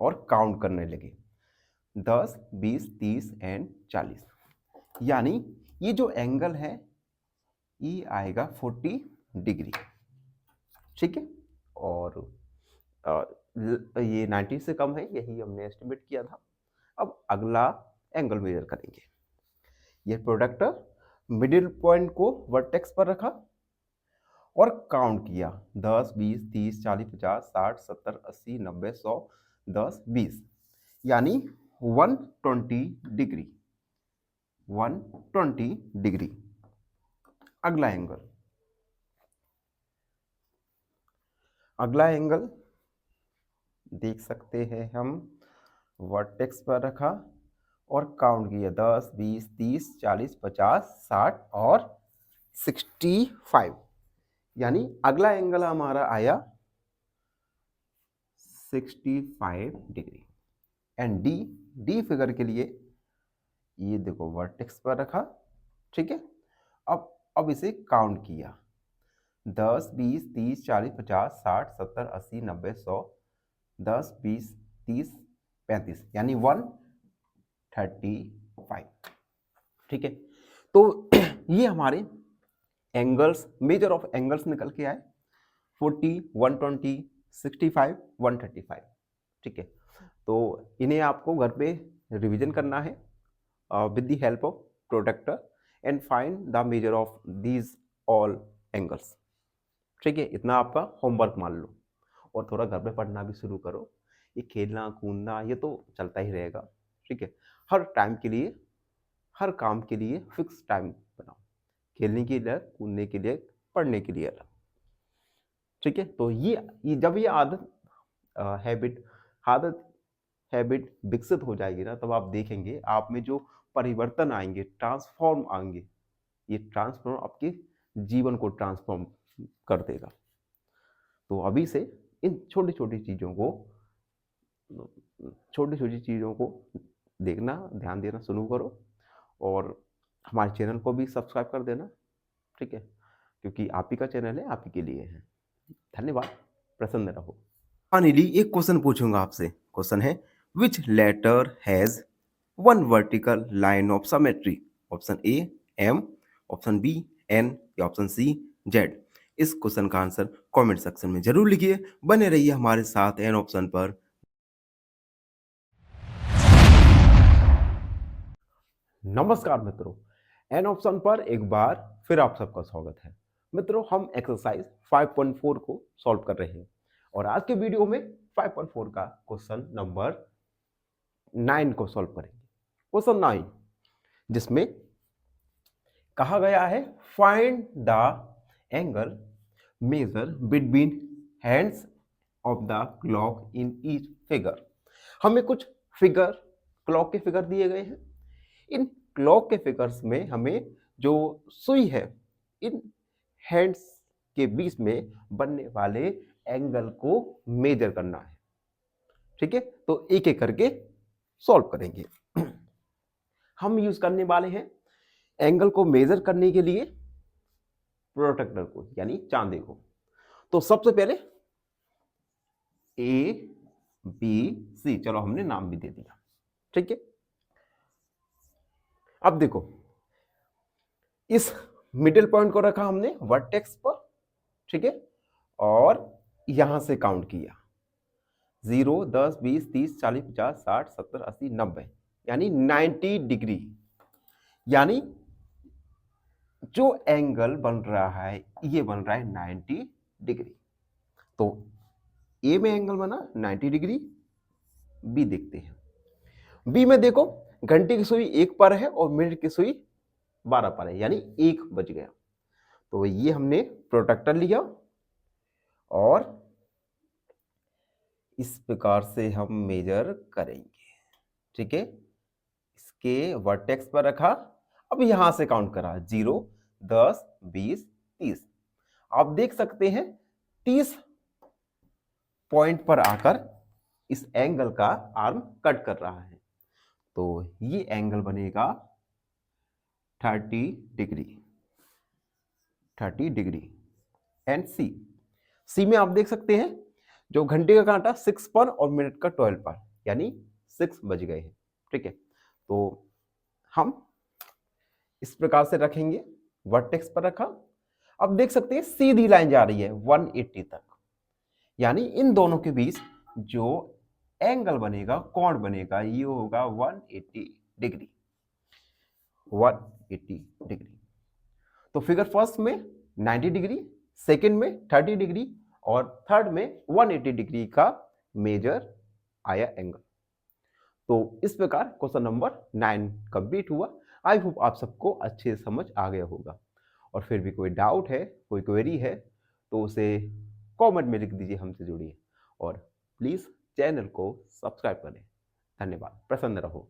और काउंट करने लगे 10, 20, 30 एंड 40, यानी ये जो एंगल है ये आएगा 40 डिग्री, ठीक है। और ये 90 से कम है, यही हमने एस्टिमेट किया था। अब अगला एंगल मेजर करेंगे। ये प्रोडक्टर मिडिल पॉइंट को वर्टेक्स पर रखा और काउंट किया 10, 20, 30, 40, 50, 60, 70, 80, 90, 100, 10, 20, यानी 120 डिग्री, 120 डिग्री। अगला एंगल देख सकते हैं हम, वर्टेक्स पर रखा और काउंट किया 10, 20, 30, 40, 50, 60 और 65, यानी अगला एंगल हमारा आया 65 डिग्री। एंड डी फिगर के लिए ये देखो वर्टेक्स पर रखा, ठीक है। अब इसे काउंट किया 10, 20, 30, 40, 50, 60, 70, 80, 90, 100, 10, 20, 30, 35, यानी 135, ठीक है। तो ये हमारे एंगल्स, मेजर ऑफ एंगल्स निकल के आए 40, 120, 65, 135, ठीक है। तो इन्हें आपको घर पे रिवीजन करना है with the help of protractor and find the measure of these all angles, ठीक है। इतना आपका होमवर्क मान लो, और थोड़ा घर पे पढ़ना भी शुरू करो। ये खेलना कूदना ये तो चलता ही रहेगा, ठीक है। हर टाइम के लिए, हर काम के लिए फिक्स टाइम बनाओ, खेलने के लिए, कूदने के लिए, पढ़ने के लिए अलग, ठीक है। तो ये जब ये हैबिट विकसित हो जाएगी ना, तब आप देखेंगे आप में जो परिवर्तन आएंगे, ट्रांसफॉर्म आएंगे, ये ट्रांसफॉर्म आपके जीवन को ट्रांसफॉर्म कर देगा। तो अभी से इन छोटी छोटी चीज़ों को देखना, ध्यान देना शुरू करो, और हमारे चैनल को भी सब्सक्राइब कर देना, ठीक है, क्योंकि आप ही का चैनल है, आप ही के लिए है। धन्यवाद, प्रसन्न रहो। फाइनली एक क्वेश्चन पूछूंगा आपसे। क्वेश्चन है, which letter has one vertical line of symmetry? Option A M, option B N, या ऑप्शन सी जेड। इस क्वेश्चन का आंसर कमेंट सेक्शन में जरूर लिखिए। बने रहिए हमारे साथ एन ऑप्शन पर। नमस्कार मित्रों, एन ऑप्शन पर एक बार फिर आप सबका स्वागत है। मित्रों, हम एक्सरसाइज 5.4 को सॉल्व कर रहे हैं, और आज के वीडियो में 5.4 का क्वेश्चन नंबर 9 को सॉल्व करेंगे। क्वेश्चन 9, जिसमें कहा गया है find the angle measure between hands of the clock in each figure. हमें कुछ फिगर, क्लॉक के फिगर दिए गए हैं। इन क्लॉक के फिगर्स में हमें जो सुई है, इन हैंड्स के बीच में बनने वाले एंगल को मेजर करना है, ठीक है। तो एक एक करके सॉल्व करेंगे। हम यूज करने वाले हैं एंगल को मेजर करने के लिए प्रोट्रैक्टर को, यानी चांदे को। तो सबसे पहले ए बी सी, चलो हमने नाम भी दे दिया, ठीक है। अब देखो, इस मिडिल पॉइंट को रखा हमने वर्टेक्स पर, ठीक है, और यहां से काउंट किया 0, 10, 20, 30, 40, 50, 60, 70, 80, 90, यानी 90 डिग्री। यानी जो एंगल बन रहा है ये बन रहा है 90 डिग्री। तो ए में एंगल बना 90 डिग्री। बी देखते हैं। बी में देखो, घंटे की सुई 1 पर है और मिनट की सुई 12 पर है, यानी 1 बज गया। तो ये हमने प्रोट्रैक्टर लिया और इस प्रकार से हम मेजर करेंगे, ठीक है। इसके वर्टेक्स पर रखा, अब यहां से काउंट करा 0, 10, 20, 30। आप देख सकते हैं 30 पॉइंट पर आकर इस एंगल का आर्म कट कर रहा है, तो ये एंगल बनेगा 30 डिग्री, 30 डिग्री। एंड सी में आप देख सकते हैं जो घंटे का कांटा 6 पर और मिनट का 12 पर, यानी 6 बज गए हैं, ठीक है। तो हम इस प्रकार से रखेंगे, वर्टेक्स पर रखा। अब देख सकते हैं सीधी लाइन जा रही है 180 तक, यानी इन दोनों के बीच जो एंगल बनेगा, कोण बनेगा, ये होगा 180 डिग्री, 180 डिग्री। तो फिगर फर्स्ट में 90 डिग्री, सेकंड में 30 डिग्री और थर्ड में 180 डिग्री का मेजर आया एंगल। तो इस प्रकार क्वेश्चन नंबर 9 कंप्लीट हुआ। आई होप आप सबको अच्छे से समझ आ गया होगा, और फिर भी कोई डाउट है, कोई क्वेरी है तो उसे कमेंट में लिख दीजिए, हमसे जुड़िए और प्लीज चैनल को सब्सक्राइब करें। धन्यवाद, प्रसन्न रहो।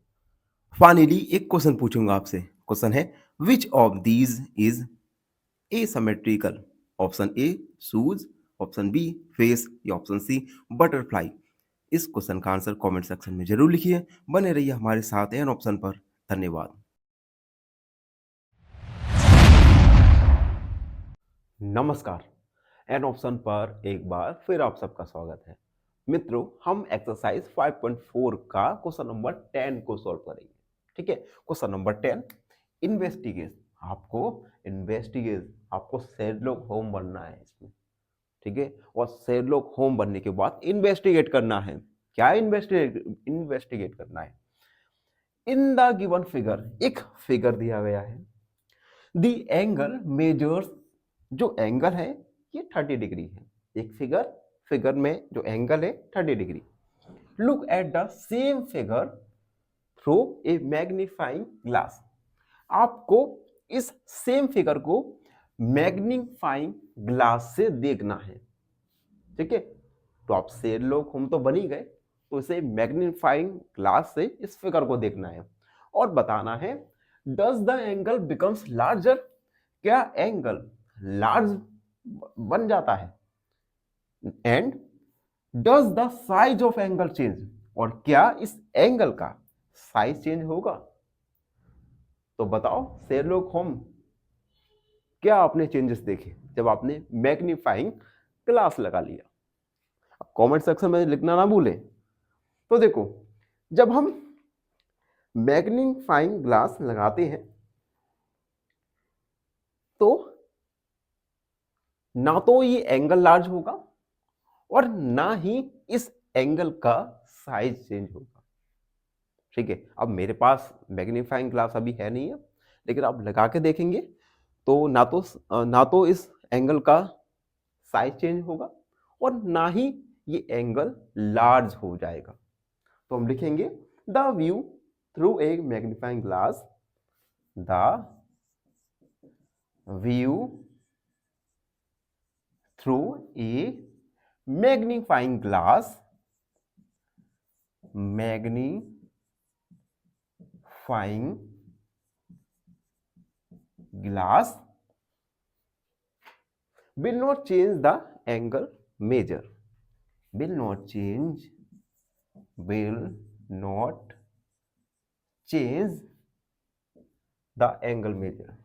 फाइनली एक क्वेश्चन पूछूंगा आपसे। क्वेश्चन है which of these is asymmetrical? Option A shoes, option B face या ऑप्शन सी बटरफ्लाई। इस क्वेश्चन का आंसर कमेंट सेक्शन में जरूर लिखिए। बने रहिए हमारे साथ एन ऑप्शन पर। धन्यवाद। नमस्कार, एन ऑप्शन पर एक बार फिर आप सबका स्वागत है। मित्रों, हम एक्सरसाइज 5.4 का क्वेश्चन नंबर 10 को सॉल्व करेंगे, ठीक है। Question number 10, investigate. आपको शेरलॉक होम बनना है इसमें, ठीक है। और शेरलॉक होम बनने के बाद इन्वेस्टिगेट करना है। क्या इन्वेस्टिगेट करना है? इन द गिवन फिगर, एक फिगर दिया गया है। द एंगल मेजर्स, जो एंगल है ये 30 डिग्री है। एक फिगर में जो एंगल है 30 degree. Look at the same figure through a magnifying glass. आपको इस सेम फिगर को मैग्नीफाइंग ग्लास से देखना है, ठीक है। तो आप शेरलॉक होम तो बन ही गए, तो इसे मैग्नीफाइंग ग्लास से इस फिगर को देखना है और बताना है does the angle becomes larger. क्या एंगल लार्ज बन जाता है? And does the size of angle change, और क्या इस एंगल का साइज चेंज होगा? तो बताओ शेरलॉक होम, क्या आपने चेंजेस देखे जब आपने मैग्नीफाइंग ग्लास लगा लिया? अब कमेंट सेक्शन में लिखना ना भूलें। तो देखो, जब हम मैग्नीफाइंग ग्लास लगाते हैं तो ना तो ये एंगल लार्ज होगा और ना ही इस एंगल का साइज चेंज होगा, ठीक है। अब मेरे पास मैग्नीफाइंग ग्लास अभी है नहीं है, लेकिन आप लगा के देखेंगे तो ना तो इस एंगल का साइज चेंज होगा और ना ही ये एंगल लार्ज हो जाएगा। तो हम लिखेंगे the view through a magnifying glass, the view through a magnifying glass, magnifying glass will not change the angle measure, will not change the angle measure,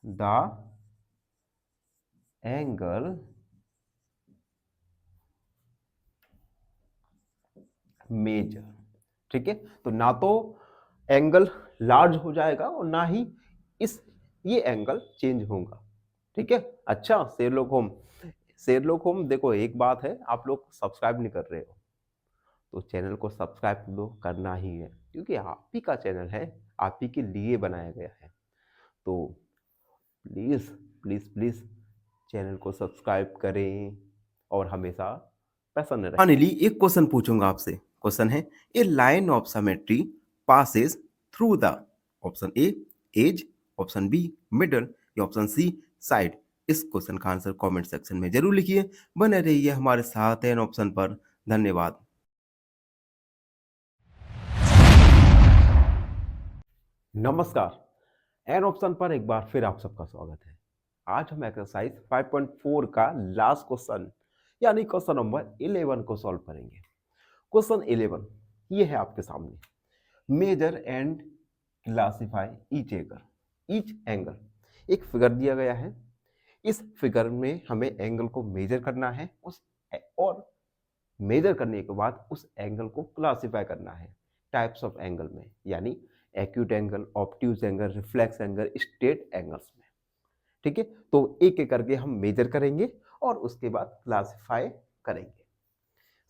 the angle measure, ठीक है। तो ना तो एंगल लार्ज हो जाएगा और ना ही ये एंगल चेंज होगा, ठीक है। अच्छा, शेरलॉक होम देखो, एक बात है, आप लोग सब्सक्राइब नहीं कर रहे हो तो चैनल को सब्सक्राइब तो करना ही है, क्योंकि आप ही का चैनल है, आप ही के लिए बनाया गया है। तो प्लीज प्लीज प्लीज चैनल को सब्सक्राइब करें और हमेशा प्रसन्न रहें। फाइनली एक क्वेश्चन पूछूंगा आपसे। क्वेश्चन है a line of symmetry passes through the, option A edge, option B middle या ऑप्शन सी साइड? इस क्वेश्चन का आंसर कमेंट सेक्शन में जरूर लिखिए। बने रहिए हमारे साथ एन ऑप्शन पर। धन्यवाद। नमस्कार, एन ऑप्शन पर एक बार फिर आप सबका स्वागत है। आज हम एक्सरसाइज 5.4 का लास्ट क्वेश्चन यानी क्वेश्चन नंबर 11 को सॉल्व करेंगे। क्वेश्चन 11 ये है आपके सामने। Measure and classify each angle. एक फिगर दिया गया है। इस फिगर में हमें एंगल को मेजर करना है और मेजर करने के बाद उस एंगल को क्लासिफाई करना है टाइप्स ऑफ एंगल में, यानी acute angle, obtuse angle, reflex angle, straight angles में। ठीक है, तो एक एक करके हम मेजर करेंगे और उसके बाद क्लासिफाई करेंगे।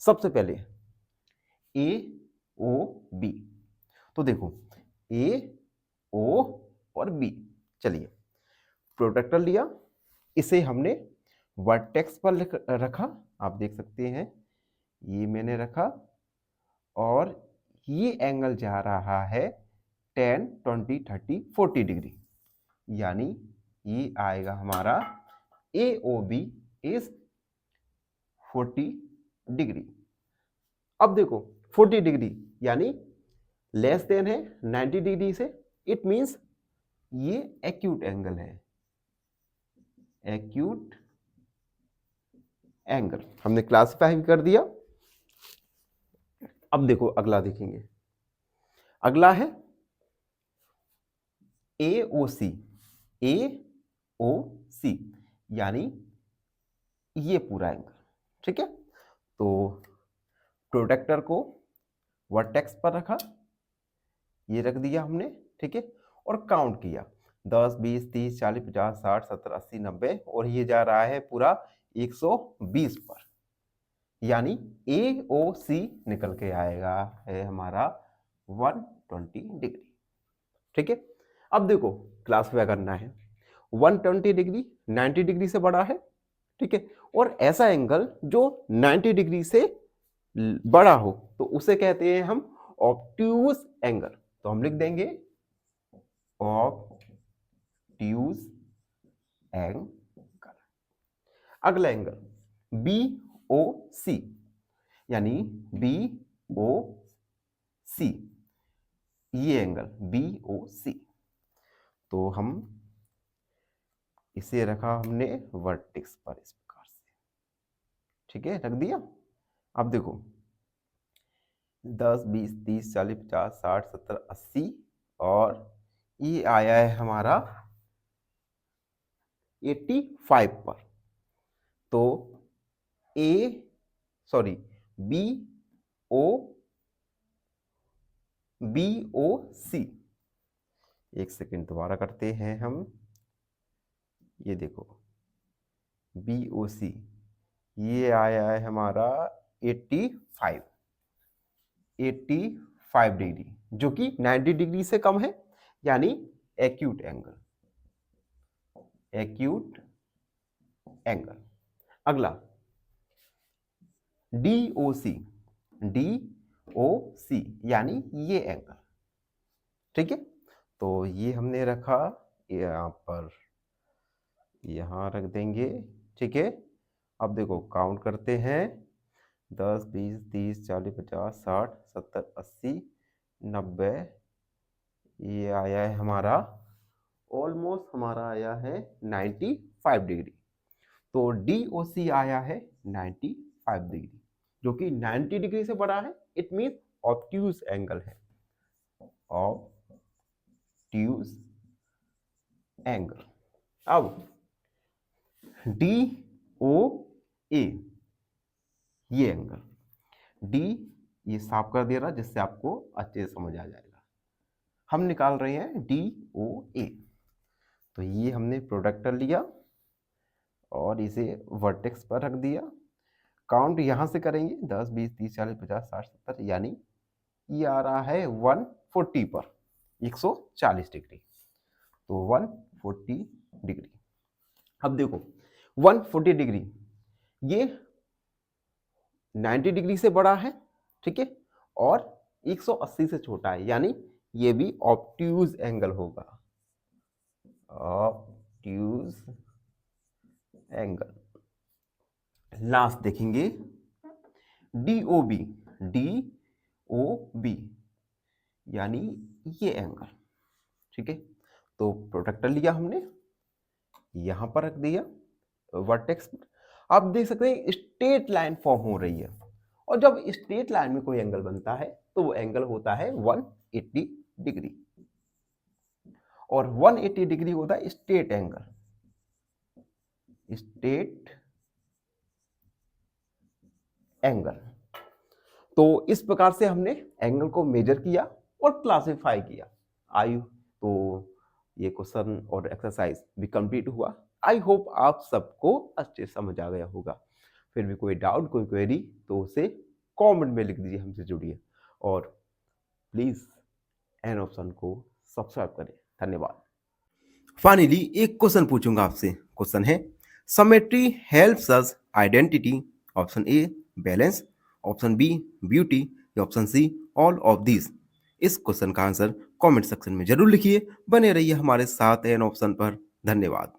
सबसे पहले ए ओ बी। तो देखो ए ओ और बी, चलिए प्रोट्रैक्टर लिया, इसे हमने वर्टेक्स पर रखा। आप देख सकते हैं ये मैंने रखा और ये एंगल जा रहा है 10, 20, 30, 40 डिग्री, यानी ये आएगा हमारा AOB इज 40 डिग्री। अब देखो 40 डिग्री यानी लेस देन है 90 डिग्री से, इट मींस ये एक्यूट एंगल है। एक्यूट एंगल हमने क्लासिफाई भी कर दिया। अब देखो अगला देखेंगे। अगला है AOC। AOC यानी ये पूरा एंगल। ठीक है, तो प्रोटेक्टर को वर्टेक्स पर रखा, ये रख दिया हमने। ठीक है, और काउंट किया 10, 20, 30, 40, 50, 60, 70, 80, 90 और ये जा रहा है पूरा 120 पर, यानी AOC निकल के आएगा है हमारा 120 डिग्री। ठीक है, अब देखो क्लासिफाई करना है। 120 डिग्री 90 डिग्री से बड़ा है। ठीक है, और ऐसा एंगल जो 90 डिग्री से बड़ा हो तो उसे कहते हैं हम ऑब्ट्यूज एंगल। तो हम लिख देंगे ऑब्ट्यूज एंगल। अगला एंगल BOC, यानी BOC, ये एंगल BOC, तो हम इसे रखा हमने वर्टेक्स पर इस प्रकार से। ठीक है, रख दिया। अब देखो 10, 20, 30, 40, 50, 60, 70, 80 और ये आया है हमारा 85 पर। तो BOC, एक सेकेंड दोबारा करते हैं हम। ये देखो BOC ये आया है हमारा 85 डिग्री, जो कि 90 डिग्री से कम है, यानी एक्यूट एंगल। Acute angle. अगला DOC। DOC यानी ये एंगल। ठीक है, तो ये हमने रखा यहाँ पर, यहाँ रख देंगे। ठीक है, अब देखो काउंट करते हैं 10, 20, 30, 40, 50, 60, 70, 80, 90, ये आया है हमारा ऑलमोस्ट हमारा आया है 95 डिग्री। तो DOC आया है 95 डिग्री, जो कि 90 डिग्री से बड़ा है, इट मींस ऑब्ट्यूज एंगल है। Obtuse angle. अब DOA, ये एंगल D ये साफ कर दे रहा जिससे आपको अच्छे से समझ आ जाएगा। हम निकाल रहे हैं DOA। तो ये हमने प्रोडक्टर लिया और इसे वर्टेक्स पर रख दिया। काउंट यहाँ से करेंगे 10, 20, 30, 40, 50, 60, 70, यानी ये आ रहा है 140 पर, 140 डिग्री। तो 140 डिग्री। अब देखो 140 डिग्री ये 90 डिग्री से बड़ा है। ठीक है, और 180 से छोटा है, यानी ये भी ऑब्ट्यूज एंगल होगा। Obtuse obtuse angle. लास्ट देखेंगे DOB, DOB यानी ये एंगल। ठीक है, तो प्रोट्रैक्टर लिया हमने, यहां पर रख दिया वर्टेक्स पर। आप देख सकते हैं स्ट्रेट लाइन फॉर्म हो रही है, और जब स्ट्रेट लाइन में कोई एंगल बनता है तो वो एंगल होता है 180 डिग्री, और 180 डिग्री होता है स्ट्रेट एंगल, स्ट्रेट एंगल। तो इस प्रकार से हमने एंगल को मेजर किया और क्लासिफाई किया। आई तो ये क्वेश्चन और एक्सरसाइज भी कंप्लीट हुआ। आई होप आप सबको अच्छे समझ आ गया होगा। फिर भी कोई डाउट, कोई क्वेरी तो उसे कमेंट में लिख दीजिए, हमसे जुड़िए, और प्लीज एन ऑप्शन को सब्सक्राइब करें। धन्यवाद। फाइनली एक क्वेश्चन पूछूंगा आपसे। क्वेश्चन है, symmetry helps us identity. Option A balance, option B beauty, या option C all of this. इस क्वेश्चन का आंसर कमेंट सेक्शन में जरूर लिखिए। बने रहिए हमारे साथ एन ऑप्शन पर। धन्यवाद।